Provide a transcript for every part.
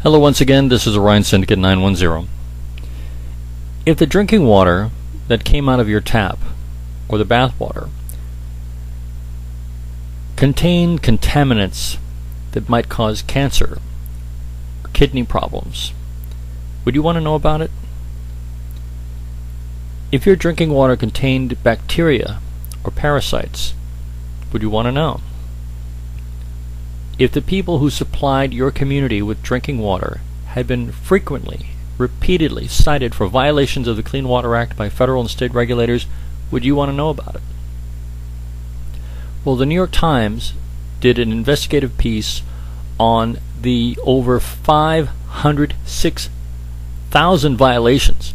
Hello once again, this is Orion Syndicate 910. If the drinking water that came out of your tap or the bath water contained contaminants that might cause cancer or kidney problems, would you want to know about it? If your drinking water contained bacteria or parasites, would you want to know? If the people who supplied your community with drinking water had been frequently, repeatedly cited for violations of the Clean Water Act by federal and state regulators, would you want to know about it? Well, the New York Times did an investigative piece on the over 506,000 violations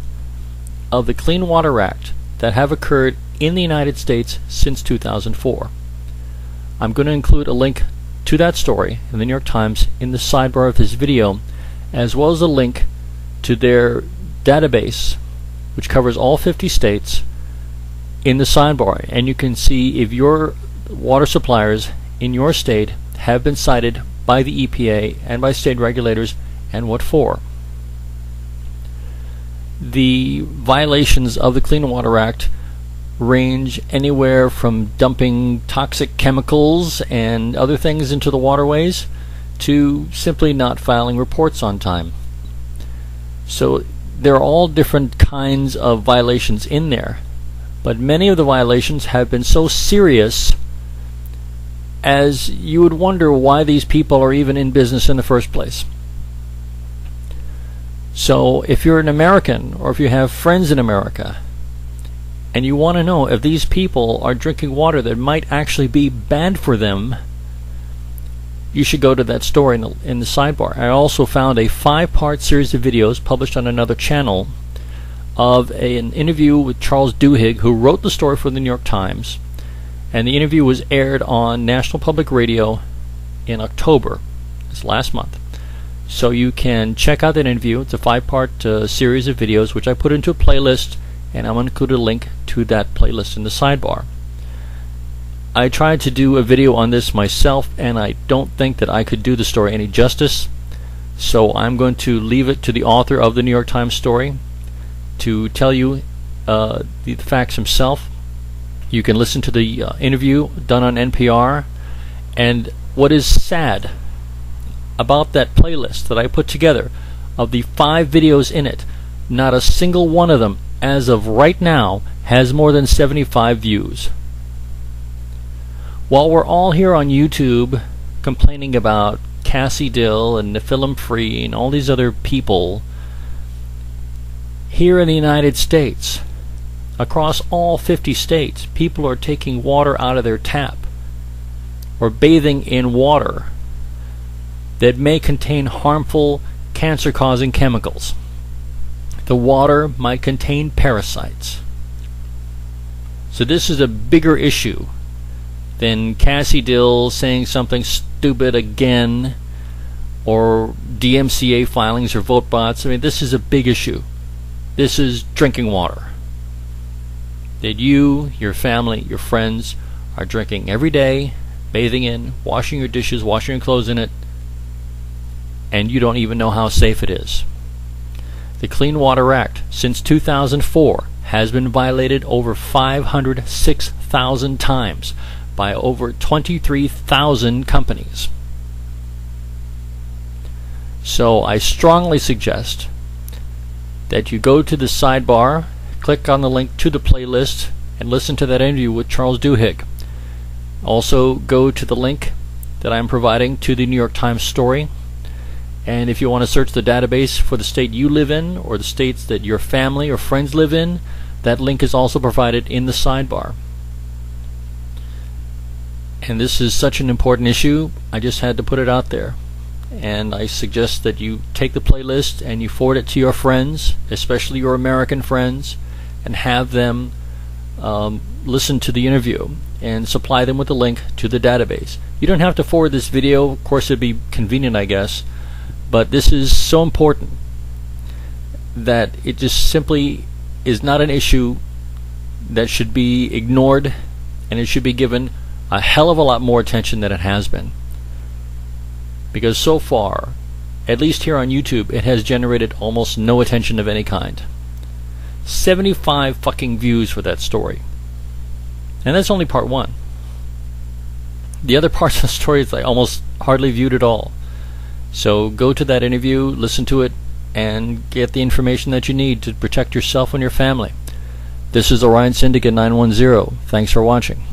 of the Clean Water Act that have occurred in the United States since 2004. I'm going to include a link to that story in the New York Times in the sidebar of this video, as well as a link to their database which covers all 50 states in the sidebar, and you can see if your water suppliers in your state have been cited by the EPA and by state regulators, and what for. The violations of the Clean Water Act range anywhere from dumping toxic chemicals and other things into the waterways to simply not filing reports on time. So there are all different kinds of violations in there, but many of the violations have been so serious as you would wonder why these people are even in business in the first place. So if you're an American, or if you have friends in America, and you want to know if these people are drinking water that might actually be bad for them, you should go to that story in the sidebar. I also found a 5-part series of videos published on another channel of an interview with Charles Duhigg, who wrote the story for the New York Times, and the interview was aired on National Public Radio in October, this last month. So you can check out that interview. It's a 5-part series of videos which I put into a playlist, and I'm going to include a link to that playlist in the sidebar. I tried to do a video on this myself, and I don't think that I could do the story any justice, so I'm going to leave it to the author of the New York Times story to tell you the facts himself. You can listen to the interview done on NPR, and what is sad about that playlist that I put together, of the 5 videos in it, not a single one of them as of right now has more than 75 views. While we're all here on YouTube complaining about Cassie Dill and Nephilim Free and all these other people, here in the United States, across all 50 states, people are taking water out of their tap or bathing in water that may contain harmful, cancer-causing chemicals. The water might contain parasites. So this is a bigger issue than Cassie Dill saying something stupid again, or DMCA filings or vote bots. I mean, this is a big issue. This is drinking water that you, your family, your friends are drinking every day, bathing in, washing your dishes, washing your clothes in it, and you don't even know how safe it is. The Clean Water Act, since 2004, has been violated over 506,000 times by over 23,000 companies. So I strongly suggest that you go to the sidebar, click on the link to the playlist, and listen to that interview with Charles Duhigg. Also go to the link that I'm providing to the New York Times story. And if you want to search the database for the state you live in, or the states that your family or friends live in, that link is also provided in the sidebar. And this is such an important issue, I just had to put it out there. And I suggest that you take the playlist and you forward it to your friends, especially your American friends, and have them listen to the interview and supply them with the link to the database. You don't have to forward this video, of course it'd be convenient, I guess, but this is so important that it just simply is not an issue that should be ignored, and it should be given a hell of a lot more attention than it has been. Because so far, at least here on YouTube, it has generated almost no attention of any kind. 75 fucking views for that story. And that's only part one. The other parts of the story is like almost hardly viewed at all. So go to that interview, listen to it, and get the information that you need to protect yourself and your family. This is Orion Syndicate 910. Thanks for watching.